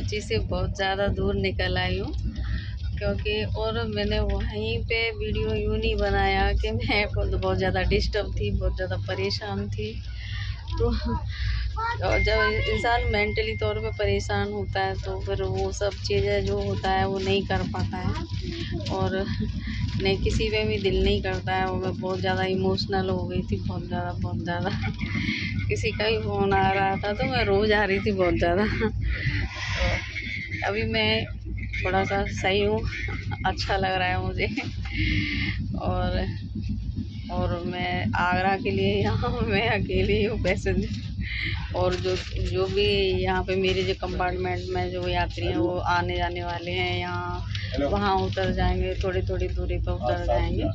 कोची से बहुत ज़्यादा दूर निकल आई हूँ, क्योंकि और मैंने वहीं पे वीडियो यूँ नहीं बनाया कि मैं खुद बहुत ज़्यादा डिस्टर्ब थी, बहुत ज़्यादा परेशान थी। तो और जब इंसान मेंटली तौर पे परेशान होता है तो फिर वो सब चीज़ें जो होता है वो नहीं कर पाता है, और नहीं किसी पे भी दिल नहीं करता है। और मैं बहुत ज़्यादा इमोशनल हो गई थी, बहुत ज़्यादा किसी का भी फ़ोन आ रहा था तो मैं रो जा रही थी बहुत ज़्यादा। तो अभी मैं थोड़ा सा सही हूँ, अच्छा लग रहा है मुझे। और मैं आगरा के लिए यहाँ मैं अकेली हूँ पैसेंजर, और जो जो भी यहाँ पे मेरे जो कंपार्टमेंट में जो यात्री हैं वो आने जाने वाले हैं, यहाँ वहाँ उतर जाएंगे, थोड़ी थोड़ी दूरी पर उतर जाएंगे।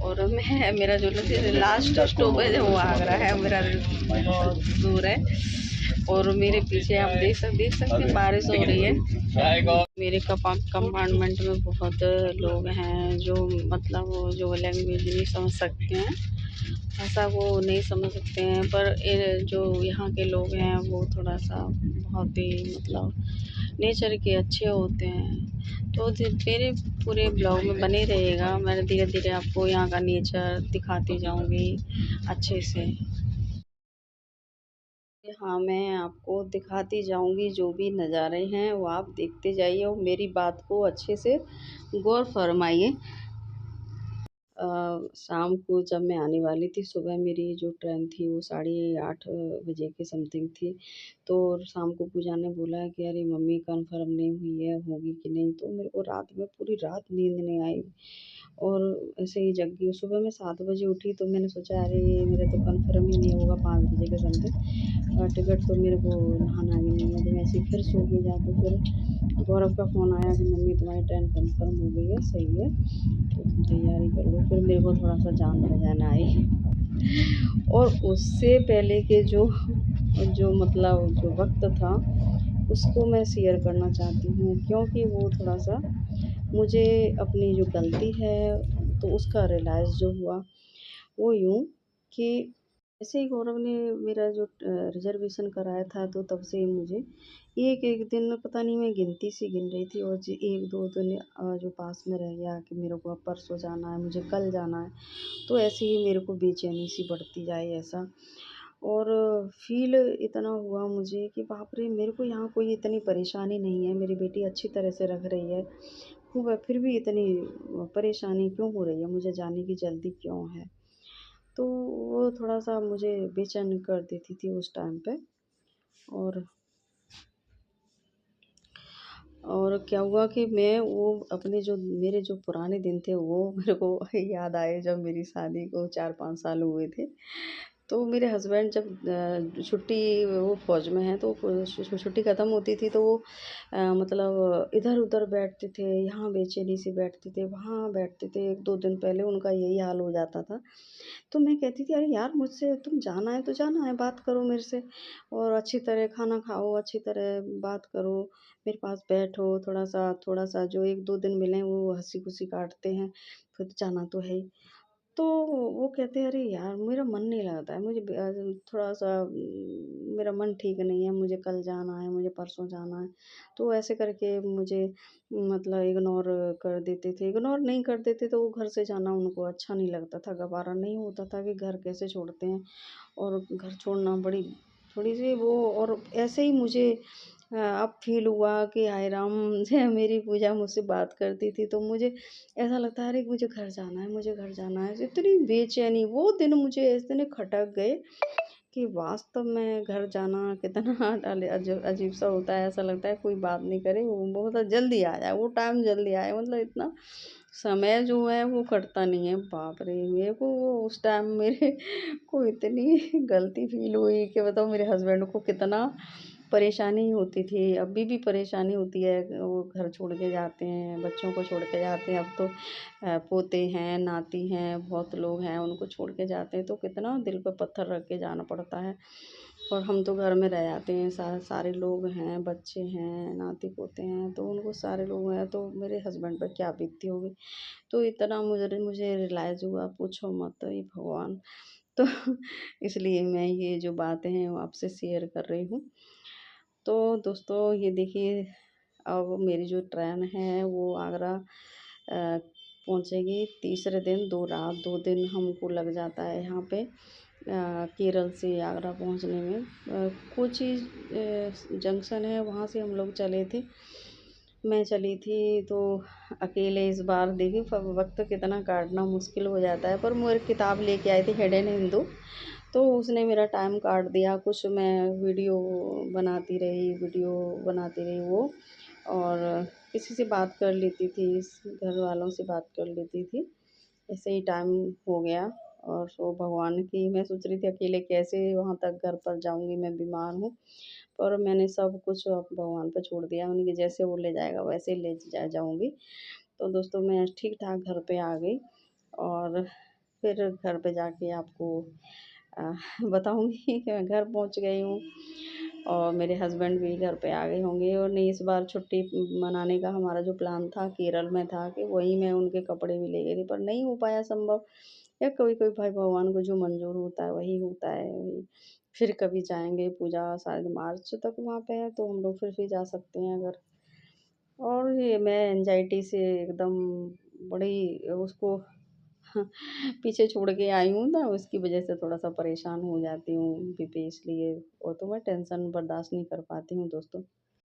और मैं मेरा जो लास्ट स्टॉपेज है वो आगरा है, मेरा बहुत दूर है। और मेरे पीछे आप देख सकते हैं बारिश हो रही है। मेरे कंपार्टमेंट में बहुत लोग हैं जो मतलब जो लैंग्वेज नहीं समझ सकते हैं, भाषा वो नहीं समझ सकते हैं, पर जो यहाँ के लोग हैं वो थोड़ा सा बहुत ही मतलब नेचर के अच्छे होते हैं। तो मेरे पूरे ब्लॉग में बने रहिएगा, मैं धीरे धीरे आपको यहाँ का नेचर दिखाती जाऊँगी अच्छे से। हाँ, मैं आपको दिखाती जाऊँगी जो भी नज़ारे हैं वो आप देखते जाइए और मेरी बात को अच्छे से गौर फरमाइए। शाम को जब मैं आने वाली थी, सुबह मेरी जो ट्रेन थी वो 8:30 बजे के समथिंग थी। तो शाम को पूजा ने बोला कि अरे मम्मी कन्फर्म नहीं हुई है, होगी कि नहीं। तो मेरे को रात में पूरी रात नींद नहीं आई और ऐसे ही जग गई। सुबह मैं 7 बजे उठी तो मैंने सोचा अरे मेरा तो कन्फर्म ही नहीं होगा 5 बजे के समथिंग टिकट, तो मेरे को नहाना भी नहीं है। तो मैं ऐसे ही फिर सो गई जाके। फिर गौरव का फ़ोन आया कि मम्मी तुम्हारी ट्रेन कन्फर्म हो गई है, सही है, तो तुम तैयारी कर लो। फिर मेरे को थोड़ा सा जान पहचान आई। और उससे पहले के जो जो मतलब जो वक्त था उसको मैं शेयर करना चाहती हूँ, क्योंकि वो थोड़ा सा मुझे अपनी जो गलती है तो उसका रियलाइज़ जो हुआ वो यूँ कि ऐसे ही गौरव ने मेरा जो रिजर्वेशन कराया था तो तब से ही मुझे एक एक दिन पता नहीं मैं गिनती सी गिन रही थी, और जो एक दो दिन जो पास में रह गया कि मेरे को अब परसों जाना है, मुझे कल जाना है। तो ऐसे ही मेरे को बेचैनी सी बढ़ती जाए ऐसा। और फ़ील इतना हुआ मुझे कि बाप रे! मेरे को यहाँ कोई इतनी परेशानी नहीं है, मेरी बेटी अच्छी तरह से रख रही है खूब है, फिर भी इतनी परेशानी क्यों हो रही है, मुझे जाने की जल्दी क्यों है। तो वो थोड़ा-सा मुझे बेचैन कर देती थी उस टाइम पे। और क्या हुआ कि मैं वो अपने जो मेरे जो पुराने दिन थे वो मेरे को याद आए, जब मेरी शादी को 4-5 साल हुए थे। तो मेरे हस्बैंड जब छुट्टी, वो फ़ौज में हैं तो छुट्टी ख़त्म होती थी तो वो मतलब इधर-उधर बैठते थे, यहाँ बेचैनी से बैठते थे, वहाँ बैठते थे। 1-2 दिन पहले उनका यही हाल हो जाता था। तो मैं कहती थी, "अरे यार! मुझसे तुम जाना है तो जाना है, बात करो मेरे से और अच्छी तरह खाना खाओ, अच्छी तरह बात करो, मेरे पास बैठो, थोड़ा-सा जो 1-2 दिन मिले वो हँसी-खुशी काटते हैं, फिर जाना तो है ही।" तो वो कहते हैं, "अरे यार! मेरा मन नहीं लगता है, मुझे थोड़ा-सा मेरा मन ठीक नहीं है, मुझे कल जाना है, मुझे परसों जाना है।" तो ऐसे करके मुझे मतलब इग्नोर कर देते थे। इग्नोर नहीं करते थे तो वो घर से जाना उनको अच्छा नहीं लगता था, गवारा नहीं होता था कि घर कैसे छोड़ते हैं, और घर छोड़ना बड़ी थोड़ी-सी वो। और ऐसे ही मुझे अब फ़ील हुआ कि हाय राम! मेरी पूजा मुझसे बात करती थी तो मुझे ऐसा लगता है अरे मुझे घर जाना है, मुझे घर जाना है। इतनी बेचैनी वो दिन मुझे इतने खटक गए कि वास्तव में घर जाना कितना अजीब-सा होता है। ऐसा लगता है कोई बात नहीं करे, वो बहुत जल्दी आ जाए, वो टाइम जल्दी आए, मतलब इतना समय जो है वो कटता नहीं है। बाप रे! मेरे को वो उस टाइम मेरे को इतनी गलती फ़ील हुई कि बताओ मेरे हस्बैंड को कितना परेशानी होती थी, अभी भी परेशानी होती है। वो घर छोड़ के जाते हैं, बच्चों को छोड़ के जाते हैं। अब तो पोते हैं, नाती हैं, बहुत लोग हैं, उनको छोड़ के जाते हैं तो कितना दिल पे पत्थर रख के जाना पड़ता है। और हम तो घर में रह जाते हैं, सारे लोग हैं, बच्चे हैं, नाती-पोते हैं, तो उनको सारे लोग हैं तो मेरे हस्बैंड पे क्या बीतती होगी। तो इतना मुझे मुझे रियलाइज़ हुआ, पूछो मत, हे भगवान! तो इसलिए मैं ये जो बातें हैं वो आपसे शेयर कर रही हूँ। तो दोस्तों ये देखिए, अब मेरी जो ट्रेन है वो आगरा पहुंचेगी तीसरे दिन, 2 रात 2 दिन हमको लग जाता है यहाँ पे केरल से आगरा पहुंचने में। कोची जंक्शन है, वहाँ से हम लोग चले थे। मैं चली थी तो अकेले इस बार देखिए वक्त कितना काटना मुश्किल हो जाता है। पर मैं किताब लेके आई थी हिडन हिंदू, तो उसने मेरा टाइम काट दिया। कुछ मैं वीडियो बनाती रही वो, और किसी से बात कर लेती थी, घर वालों से बात कर लेती थी, ऐसे ही टाइम हो गया। और सो भगवान की मैं सोच रही थी अकेले कैसे वहाँ तक घर पर जाऊँगी, मैं बीमार हूँ। पर मैंने सब कुछ अब भगवान पे छोड़ दिया, उन्हीं जैसे वो ले जाएगा वैसे ही ले जाऊँगी। तो दोस्तों मैं ठीक ठाक घर पे आ गई, और फिर घर पे जाके आपको बताऊँगी कि मैं घर पहुँच गई हूँ, और मेरे हस्बैंड भी घर पे आ गए होंगे। और नहीं, इस बार छुट्टी मनाने का हमारा जो प्लान था केरल में था कि वहीं मैं उनके कपड़े भी ले गई थी, पर नहीं हो पाया संभव। या कोई कोई भाई भगवान को जो मंजूर होता है वही होता है। वही फिर कभी जाएंगे, पूजा शायद मार्च तक वहाँ पे है, तो हम लोग फिर भी जा सकते हैं अगर। और ये मैं एंजाइटी से एकदम बड़ी उसको पीछे छोड़ के आई हूँ ना, उसकी वजह से थोड़ा सा परेशान हो जाती हूँ बीपी इसलिए, और तो मैं टेंशन बर्दाश्त नहीं कर पाती हूँ दोस्तों।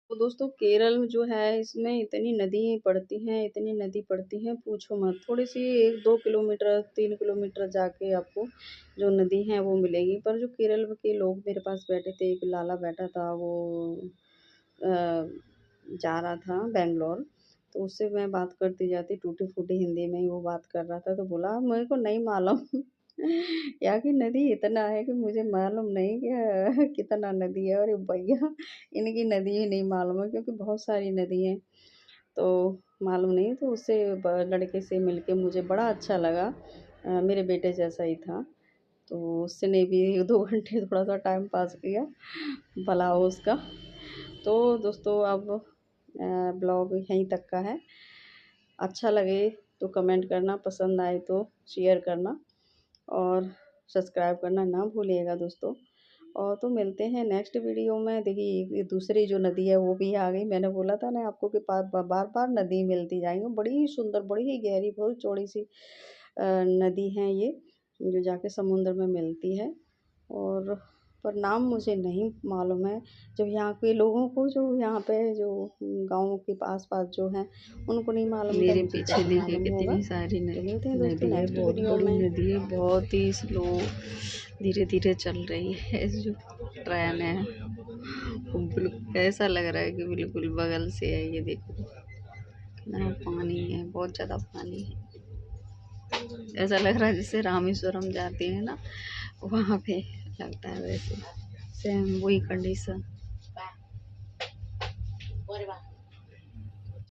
तो दोस्तों केरल में जो है इसमें इतनी नदी पड़ती हैं, इतनी नदी पड़ती हैं पूछो मत। थोड़ी सी 1-2 किलोमीटर 3 किलोमीटर जाके आपको जो नदी है वो मिलेगी। पर जो केरल के लोग मेरे पास बैठे थे, एक लाला बैठा था, वो जा रहा था बेंगलोर, तो उससे मैं बात करती जाती, टूटी-फूटी हिंदी में ही वो बात कर रहा था, तो बोला मेरे को नहीं मालूम यहाँ की नदी इतना है कि मुझे मालूम नहीं कि कितना नदी है। और भैया इनकी नदी ही नहीं मालूम है, क्योंकि बहुत सारी नदी हैं, तो मालूम नहीं। तो उससे लड़के से मिलके मुझे बड़ा अच्छा लगा, मेरे बेटे जैसा ही था। तो उसने भी 1-2 घंटे थोड़ा सा टाइम पास किया, भला हो उसका। तो दोस्तों अब ब्लॉग यहीं तक का है। अच्छा लगे तो कमेंट करना, पसंद आए तो शेयर करना, और सब्सक्राइब करना ना भूलिएगा दोस्तों। और तो मिलते हैं नेक्स्ट वीडियो में। देखिए ये दूसरी जो नदी है वो भी आ गई। मैंने बोला था ना आपको कि बार बार नदी मिलती जाएंगी, बड़ी ही सुंदर, बड़ी ही गहरी, बहुत चौड़ी सी नदी है ये, जो जाके समुद्र में मिलती है। और पर नाम मुझे नहीं मालूम है। जब यहाँ के लोगों को, जो यहाँ पे जो गाँव के पास पास जो हैं उनको नहीं मालूम, मेरे पीछे देखिए कितनी सारी नदी है, बहुत बड़ी नदी है, बहुत ही स्लो धीरे धीरे चल रही है जो ट्रेन है। वो बिल्कुल ऐसा लग रहा है कि बिल्कुल बगल से है। ये देखो कितना पानी है, बहुत ज़्यादा पानी है। ऐसा लग रहा है जैसे रामेश्वरम जाते हैं ना, वहाँ पे लगता है वैसे, सेम वही कंडीशन।